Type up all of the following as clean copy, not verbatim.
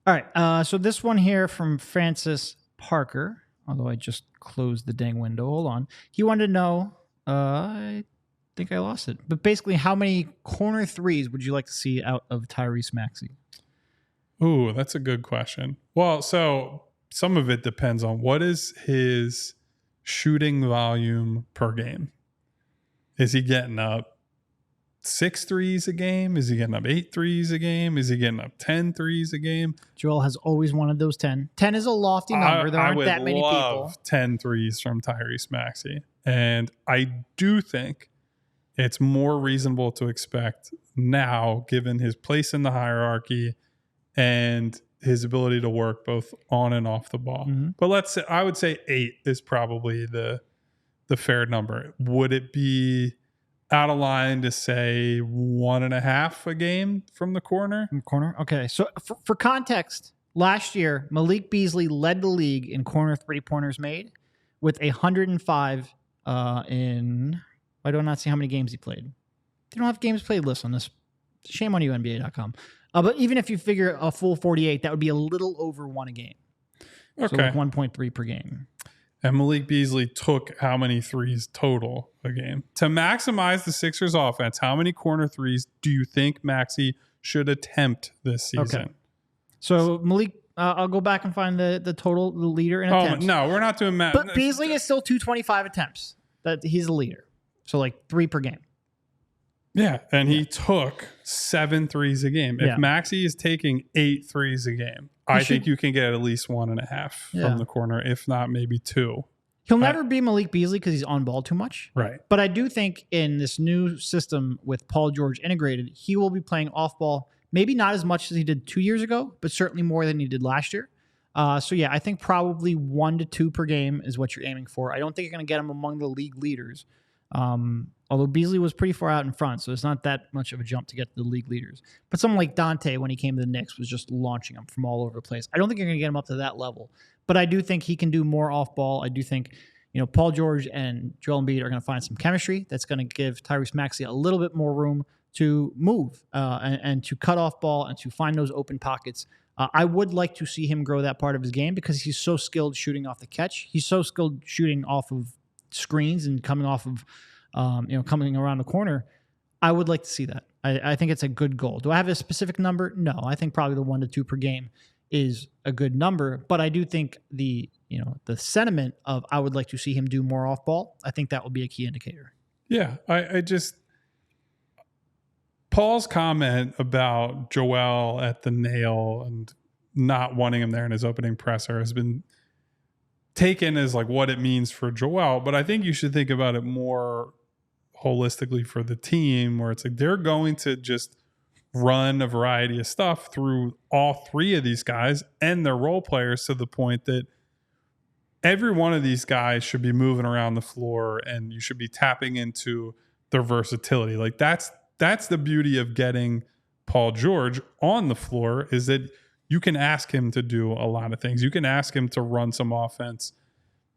All right. So this one here from Francis Parker, although I just closed the dang window. Hold on. He wanted to know, I think I lost it, but basically how many corner threes would you like to see out of Tyrese Maxey? Ooh, that's a good question. Well, so some of it depends on what is his shooting volume per game. Is he getting up 6 threes a game? Is he getting up 8 threes a game? Is he getting up 10 threes a game? Joel has always wanted those 10. 10 is a lofty number. There aren't that many people. 10 threes from Tyrese Maxey. And I do think it's more reasonable to expect now, given his place in the hierarchy and his ability to work both on and off the ball. Mm-hmm. But I would say 8 is probably the fair number. Would it be out of line to say 1.5 a game from the corner? Okay. So for context, last year, Malik Beasley led the league in corner 3-pointers made with 105 in... I do not see how many games he played. They don't have games played list on this. Shame on you, NBA.com. But even if you figure a full 48, that would be a little over 1 a game. Okay. So like 1.3 per game. And Malik Beasley took how many threes total a game? To maximize the Sixers offense, how many corner threes do you think Maxey should attempt this season? Okay. So Malik, I'll go back and find the total, the leader in attempts. No, we're not doing math. But Beasley is still 225 attempts. That he's the leader. So like 3 per game. Yeah, and he took 7 threes a game. If Yeah. Maxey is taking 8 threes a game, I think you can get at least 1.5 from the corner, if not maybe 2. He'll never be Malik Beasley because he's on ball too much. Right. But I do think in this new system with Paul George integrated, he will be playing off ball, maybe not as much as he did 2 years ago, but certainly more than he did last year. So yeah, I think probably 1 to 2 per game is what you're aiming for. I don't think you're going to get him among the league leaders. Although Beasley was pretty far out in front, so it's not that much of a jump to get to the league leaders. But someone like Dante, when he came to the Knicks, was just launching him from all over the place. I don't think you're going to get him up to that level. But I do think he can do more off ball. I do think, Paul George and Joel Embiid are going to find some chemistry that's going to give Tyrese Maxey a little bit more room to move and to cut off ball and to find those open pockets. I would like to see him grow that part of his game because he's so skilled shooting off the catch. He's so skilled shooting off of screens and coming off of, coming around the corner. I would like to see that. I think it's a good goal. Do I have a specific number? No, I think probably the 1 to 2 per game is a good number, but I do think the sentiment of I would like to see him do more off ball, I think that will be a key indicator. Yeah, I just Paul's comment about Joel at the nail and not wanting him there in his opening presser has been taken as like what it means for Joel, but I think you should think about it more holistically for the team, where it's like they're going to just run a variety of stuff through all 3 of these guys and their role players to the point that every one of these guys should be moving around the floor and you should be tapping into their versatility. Like that's the beauty of getting Paul George on the floor, is that you can ask him to do a lot of things. You can ask him to run some offense,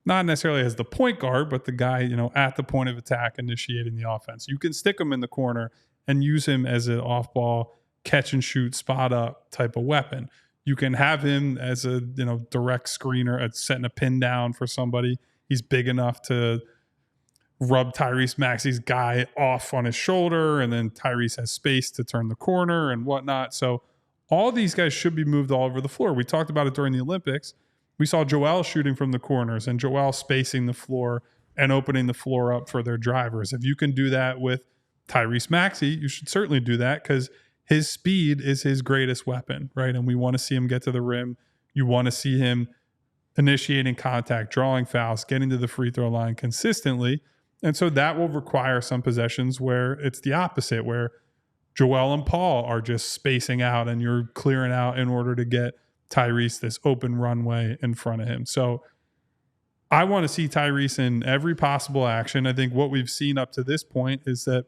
not necessarily as the point guard, but the guy, at the point of attack initiating the offense. You can stick him in the corner and use him as an off-ball catch and shoot, spot up type of weapon. You can have him as a, direct screener at setting a pin down for somebody. He's big enough to rub Tyrese Maxey's guy off on his shoulder, and then Tyrese has space to turn the corner and whatnot. So all these guys should be moved all over the floor. We talked about it during the Olympics. We saw Joel shooting from the corners and Joel spacing the floor and opening the floor up for their drivers. If you can do that with Tyrese Maxey, you should certainly do that because his speed is his greatest weapon, right? And we want to see him get to the rim. You want to see him initiating contact, drawing fouls, getting to the free throw line consistently. And so that will require some possessions where it's the opposite, where Joel and Paul are just spacing out and you're clearing out in order to get Tyrese this open runway in front of him. So I want to see Tyrese in every possible action. I think what we've seen up to this point is that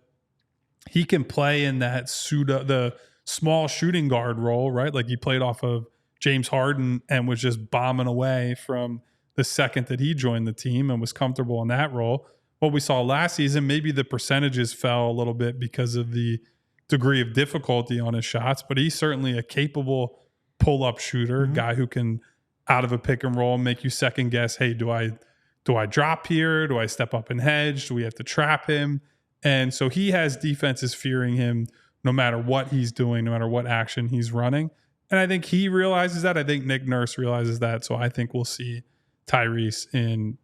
he can play in that the small shooting guard role, right? Like he played off of James Harden and was just bombing away from the second that he joined the team and was comfortable in that role. What we saw last season, maybe the percentages fell a little bit because of the degree of difficulty on his shots, but he's certainly a capable pull-up shooter, guy who can, out of a pick and roll, make you second guess, hey, do I drop here? Do I step up and hedge? Do we have to trap him? And so he has defenses fearing him no matter what he's doing, no matter what action he's running. And I think he realizes that. I think Nick Nurse realizes that. So I think we'll see Tyrese in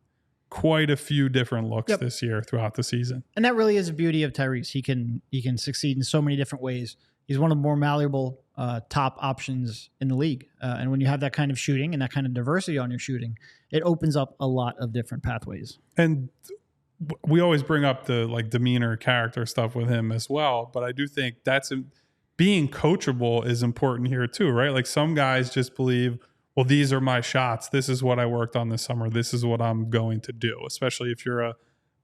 quite a few different looks this year throughout the season. And that really is the beauty of Tyrese. He can succeed in so many different ways. He's one of the more malleable top options in the league. And when you have that kind of shooting and that kind of diversity on your shooting, it opens up a lot of different pathways. And we always bring up the like demeanor, character stuff with him as well. But I do think being coachable is important here too, right? Like some guys just believe, well, these are my shots. This is what I worked on this summer. This is what I'm going to do, especially if you're a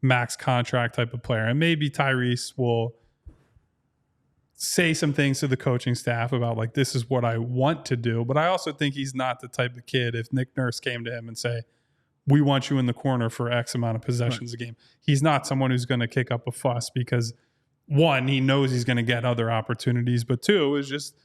max contract type of player. And maybe Tyrese will say some things to the coaching staff about like, this is what I want to do. But I also think he's not the type of kid, if Nick Nurse came to him and say, we want you in the corner for X amount of possessions a game. He's not someone who's going to kick up a fuss because, one, he knows he's going to get other opportunities. But two, is just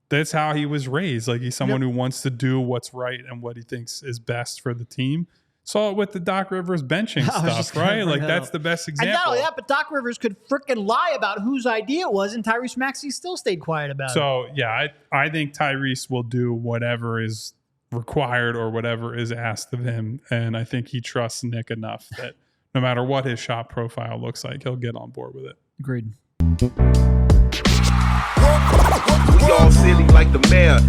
that's how he was raised. Like he's someone who wants to do what's right and what he thinks is best for the team. Saw it with the Doc Rivers benching stuff, right? Like that's the best example. And not only that, but Doc Rivers could freaking lie about whose idea it was, and Tyrese Maxey still stayed quiet about it. So yeah, I think Tyrese will do whatever is required or whatever is asked of him. And I think he trusts Nick enough that no matter what his shot profile looks like, he'll get on board with it. Agreed. We all silly like the mayor.